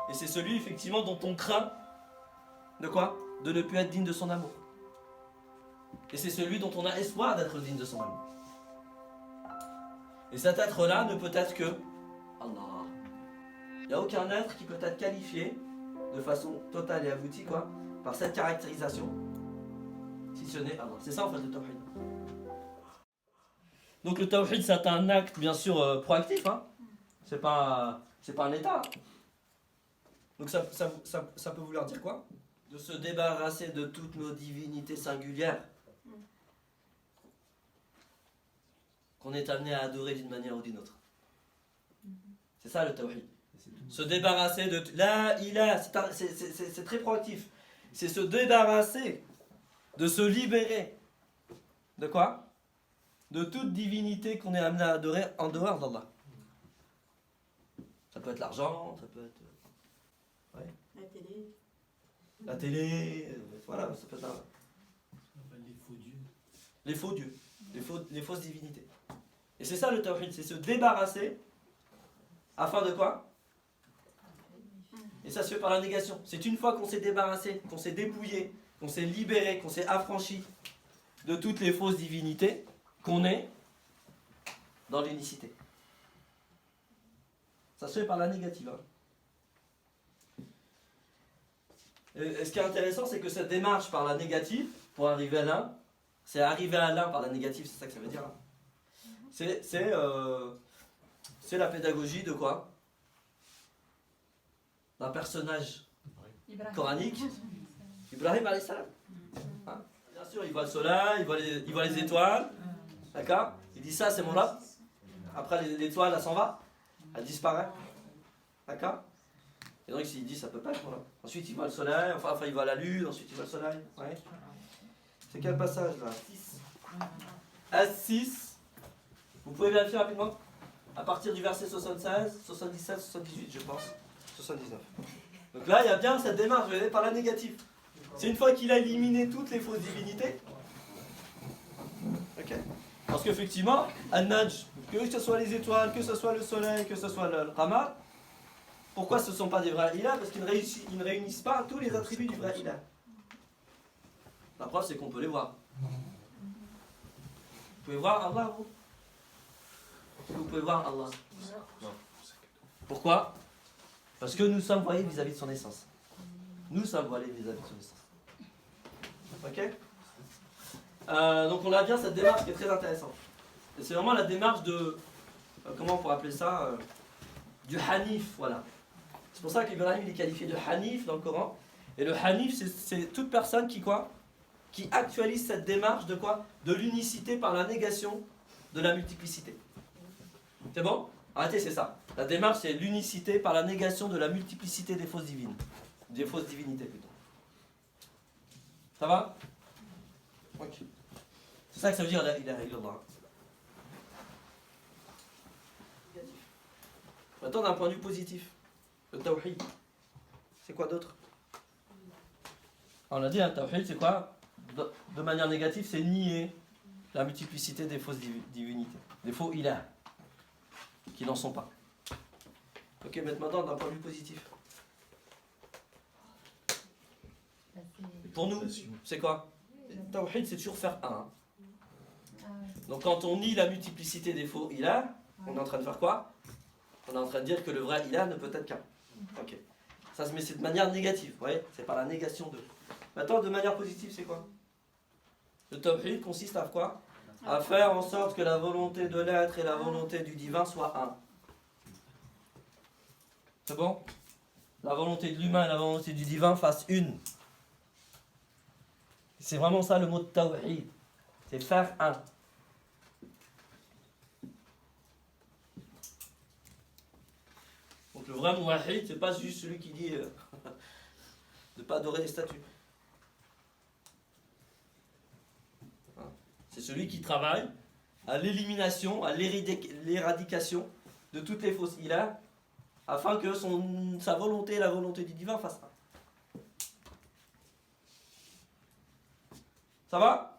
Et c'est celui effectivement dont on craint de quoi? De ne plus être digne de son amour. Et c'est celui dont on a espoir d'être digne de son amour. Et cet être-là ne peut être que Allah. Il n'y a aucun être qui peut être qualifié de façon totale et aboutie quoi, par cette caractérisation, si ce n'est Allah. C'est ça en fait le tawhid. Donc le tawhid c'est un acte bien sûr proactif, hein. C'est pas un état. Donc ça peut vouloir dire quoi? De se débarrasser de toutes nos divinités singulières qu'on est amené à adorer d'une manière ou d'une autre. C'est ça le tawhid. Se débarrasser de... La ilaha, c'est très proactif. C'est se débarrasser, de se libérer. De quoi? De toute divinité qu'on est amené à adorer en dehors d'Allah. Ça peut être l'argent, ça peut être... Ouais. La télé, voilà, ça peut être... Les faux dieux. Les faux dieux, les fausses divinités. Et c'est ça le tawhid, c'est se débarrasser afin de quoi? Et ça se fait par la négation. C'est une fois qu'on s'est débarrassé, qu'on s'est dépouillé, qu'on s'est libéré, qu'on s'est affranchi de toutes les fausses divinités, qu'on est dans l'unicité. Ça se fait par la négative. Hein. Et ce qui est intéressant, c'est que cette démarche par la négative, pour arriver à l'un, c'est arriver à l'un par la négative, c'est ça que ça veut dire. Hein. C'est la pédagogie de quoi? D'un personnage coranique, Ibrahim alayhi salam. Hein? Bien sûr, il voit le soleil, il voit les étoiles, d'accord? Il dit ça, c'est mon Rabb. Après, l'étoile, elle s'en va, elle disparaît, d'accord? Et donc, il dit, ça peut pas être mon Rabb. Ensuite, il voit le soleil, enfin, il voit la lune, ensuite, il voit le soleil. Ouais. C'est quel passage là? 6. S6. Vous pouvez vérifier rapidement? À partir du verset 76, 77, 78, je pense. 79. Donc là, il y a bien cette démarche, vous voyez, par la négative. C'est une fois qu'il a éliminé toutes les fausses divinités. Ok. Parce qu'effectivement, An-Najm, que ce soit les étoiles, que ce soit le soleil, que ce soit le Qamar, pourquoi ce ne sont pas des vrais ilah? Parce qu'ils ne réunissent pas tous les attributs du vrai ilah. La preuve, c'est qu'on peut les voir. Vous pouvez voir Allah, vous? Vous pouvez voir Allah? Non. Pourquoi? Parce que nous sommes voilés vis-à-vis de son essence. Nous sommes voilés vis-à-vis de son essence. Ok? Donc on a bien cette démarche qui est très intéressante. Et c'est vraiment la démarche de... comment on pourrait appeler ça? Du Hanif, voilà. C'est pour ça qu'Ibrahim il est qualifié de Hanif dans le Coran. Et le Hanif, c'est toute personne qui quoi? Qui actualise cette démarche de quoi? De l'unicité par la négation de la multiplicité. C'est bon? Arrêtez, c'est ça. La démarche, c'est l'unicité par la négation de la multiplicité des fausses divines. Des fausses divinités, plutôt. Ça va? Ok. C'est ça que ça veut dire, la ilaha illallah. Maintenant, d'un point de vue positif, le tawhid, c'est quoi d'autre? On a dit, le tawhid, c'est quoi? De manière négative, c'est nier la multiplicité des fausses divinités, des faux ilah, qui n'en sont pas. Ok, maintenant, d'un point de vue positif. Pour nous, c'est quoi? Tawhid, c'est toujours faire un. Donc quand on nie la multiplicité des faux ilah, on est en train de faire quoi? On est en train de dire que le vrai ilah ne peut être qu'un. Ok. Ça se met de manière négative, vous voyez? C'est par la négation de. Maintenant, de manière positive, c'est quoi? Le tawhid consiste à quoi? À faire en sorte que la volonté de l'être et la volonté du divin soient un. C'est bon? La volonté de l'humain et la volonté du divin fassent une. C'est vraiment ça le mot de tawhid. C'est faire un. Donc le vrai muwahhid, c'est pas juste celui qui dit de ne pas adorer les statues. C'est celui qui travaille à l'élimination, à l'éradication de toutes les fausses ilah, afin que sa volonté et la volonté du divin fassent un. Ça va?